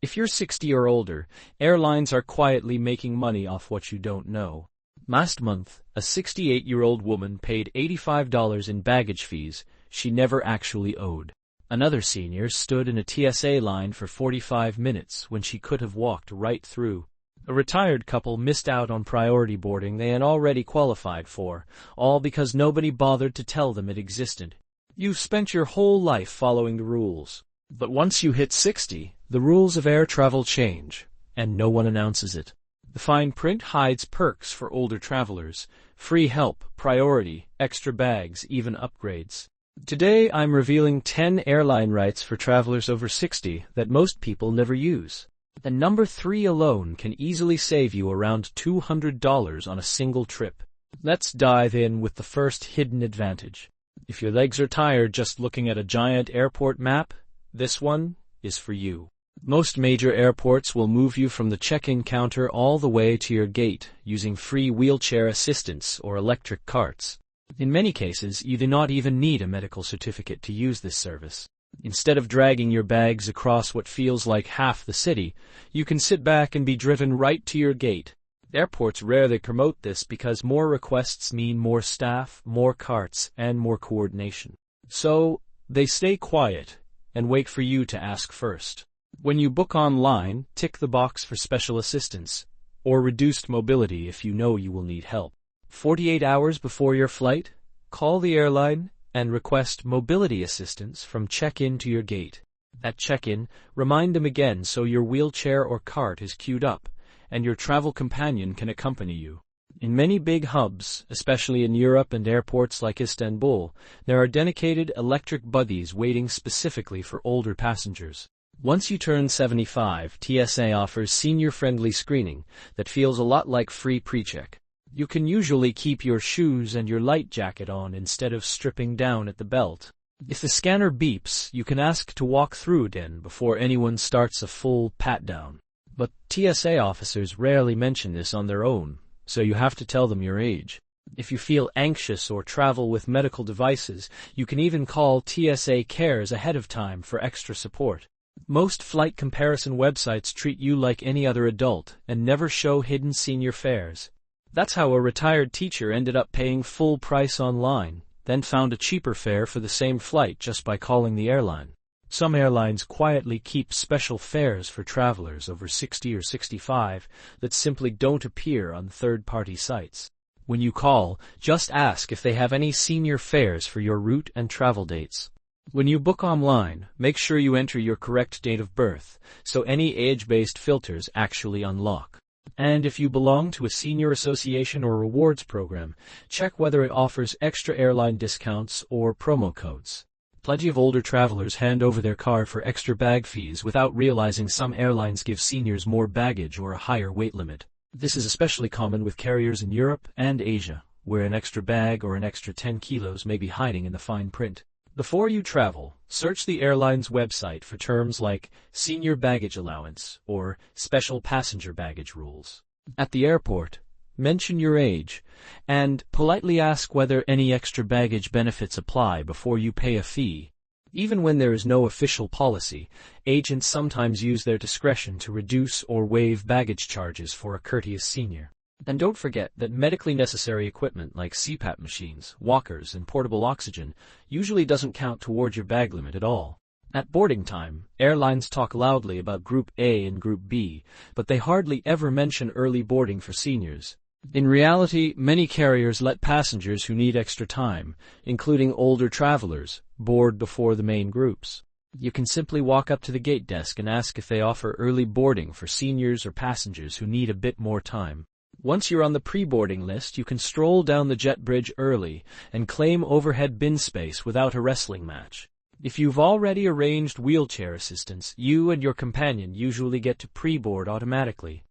If you're 60 or older, airlines are quietly making money off what you don't know. Last month, a 68-year-old woman paid $85 in baggage fees she never actually owed. Another senior stood in a TSA line for 45 minutes when she could have walked right through. A retired couple missed out on priority boarding they had already qualified for, all because nobody bothered to tell them it existed. You've spent your whole life following the rules. But once you hit 60, the rules of air travel change, and no one announces it. The fine print hides perks for older travelers: free help, priority, extra bags, even upgrades. Today I'm revealing 10 airline rights for travelers over 60 that most people never use. The number 3 alone can easily save you around $200 on a single trip. Let's dive in with the first hidden advantage. If your legs are tired just looking at a giant airport map, this one is for you. Most major airports will move you from the check-in counter all the way to your gate using free wheelchair assistance or electric carts. In many cases, you do not even need a medical certificate to use this service. Instead of dragging your bags across what feels like half the city, you can sit back and be driven right to your gate. Airports rarely promote this because more requests mean more staff, more carts, and more coordination. So, they stay quiet and wait for you to ask first. When you book online, tick the box for special assistance, or reduced mobility if you know you will need help. 48 hours before your flight, call the airline and request mobility assistance from check-in to your gate. At check-in, remind them again so your wheelchair or cart is queued up, and your travel companion can accompany you. In many big hubs, especially in Europe and airports like Istanbul, there are dedicated electric buggies waiting specifically for older passengers. Once you turn 75, TSA offers senior-friendly screening that feels a lot like free pre-check. You can usually keep your shoes and your light jacket on instead of stripping down at the belt. If the scanner beeps, you can ask to walk through again before anyone starts a full pat-down. But TSA officers rarely mention this on their own, so you have to tell them your age. If you feel anxious or travel with medical devices, you can even call TSA Cares ahead of time for extra support. Most flight comparison websites treat you like any other adult and never show hidden senior fares. That's how a retired teacher ended up paying full price online, then found a cheaper fare for the same flight just by calling the airline. Some airlines quietly keep special fares for travelers over 60 or 65 that simply don't appear on third-party sites. When you call, just ask if they have any senior fares for your route and travel dates. When you book online, make sure you enter your correct date of birth, so any age-based filters actually unlock. And if you belong to a senior association or rewards program, check whether it offers extra airline discounts or promo codes. Plenty of older travelers hand over their car for extra bag fees without realizing some airlines give seniors more baggage or a higher weight limit. This is especially common with carriers in Europe and Asia, where an extra bag or an extra 10 kilos may be hiding in the fine print. Before you travel, search the airline's website for terms like senior baggage allowance or special passenger baggage rules. At the airport, mention your age, and politely ask whether any extra baggage benefits apply before you pay a fee. Even when there is no official policy, agents sometimes use their discretion to reduce or waive baggage charges for a courteous senior. And don't forget that medically necessary equipment like CPAP machines, walkers, and portable oxygen usually doesn't count toward your bag limit at all. At boarding time, airlines talk loudly about Group A and Group B, but they hardly ever mention early boarding for seniors. In reality, many carriers let passengers who need extra time, including older travelers, board before the main groups. You can simply walk up to the gate desk and ask if they offer early boarding for seniors or passengers who need a bit more time. Once you're on the pre-boarding list, you can stroll down the jet bridge early and claim overhead bin space without a wrestling match. If you've already arranged wheelchair assistance, you and your companion usually get to pre-board automatically.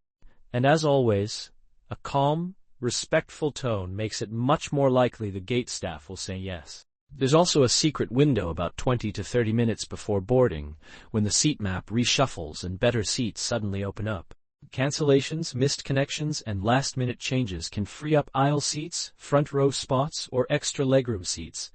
And as always, a calm, respectful tone makes it much more likely the gate staff will say yes. There's also a secret window about 20 to 30 minutes before boarding, when the seat map reshuffles and better seats suddenly open up. Cancellations, missed connections, and last-minute changes can free up aisle seats, front row spots, or extra legroom seats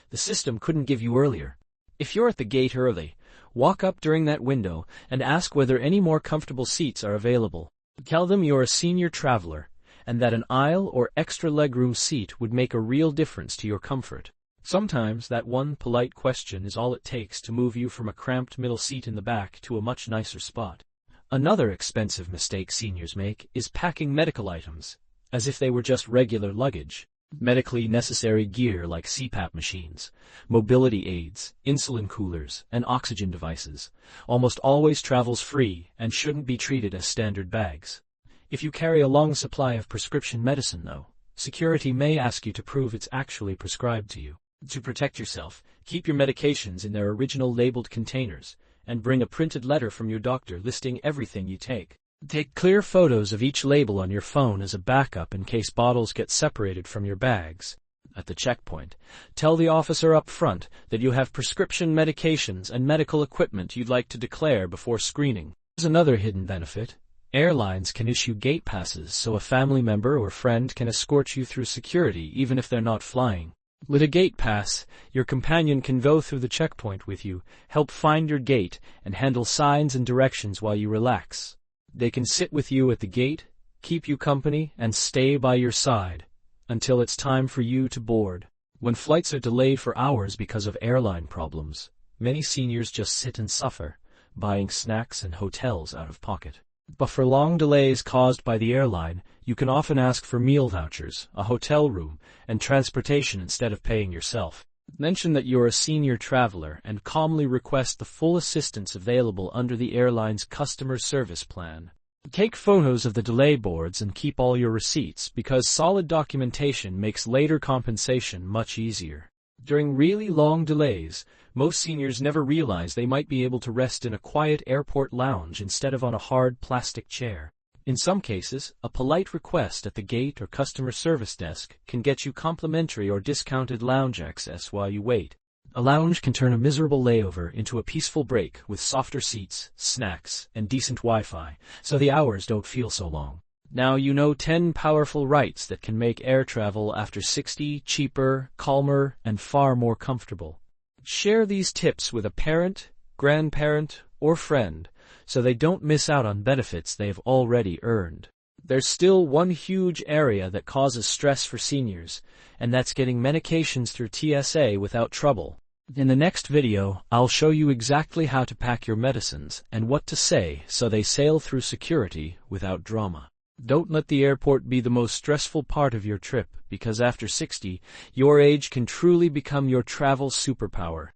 the system couldn't give you earlier. If you're at the gate early, Walk up during that window and ask whether any more comfortable seats are available. Tell them you're a senior traveler and that an aisle or extra legroom seat would make a real difference to your comfort. Sometimes that one polite question is all it takes to move you from a cramped middle seat in the back to a much nicer spot. Another expensive mistake seniors make is packing medical items, as if they were just regular luggage. Medically necessary gear like CPAP machines, mobility aids, insulin coolers, and oxygen devices almost always travels free and shouldn't be treated as standard bags. If you carry a long supply of prescription medicine, though, security may ask you to prove it's actually prescribed to you. To protect yourself, keep your medications in their original labeled containers and bring a printed letter from your doctor listing everything you take. Take clear photos of each label on your phone as a backup in case bottles get separated from your bags. At the checkpoint, tell the officer up front that you have prescription medications and medical equipment you'd like to declare before screening. There's another hidden benefit. Airlines can issue gate passes so a family member or friend can escort you through security even if they're not flying. With a gate pass, your companion can go through the checkpoint with you, help find your gate, and handle signs and directions while you relax. They can sit with you at the gate, keep you company, and stay by your side until it's time for you to board. When flights are delayed for hours because of airline problems, many seniors just sit and suffer, buying snacks and hotels out of pocket. But for long delays caused by the airline, you can often ask for meal vouchers, a hotel room, and transportation instead of paying yourself. Mention that you're a senior traveler and calmly request the full assistance available under the airline's customer service plan. Take photos of the delay boards and keep all your receipts because solid documentation makes later compensation much easier. During really long delays, most seniors never realize they might be able to rest in a quiet airport lounge instead of on a hard plastic chair. In some cases, a polite request at the gate or customer service desk can get you complimentary or discounted lounge access while you wait. A lounge can turn a miserable layover into a peaceful break with softer seats, snacks, and decent Wi-Fi, so the hours don't feel so long. Now you know 10 powerful rights that can make air travel after 60 cheaper, calmer, and far more comfortable. Share these tips with a parent, grandparent, or friend so they don't miss out on benefits they've already earned. There's still one huge area that causes stress for seniors, and that's getting medications through TSA without trouble. In the next video, I'll show you exactly how to pack your medicines and what to say so they sail through security without drama. Don't let the airport be the most stressful part of your trip, because after 60, your age can truly become your travel superpower.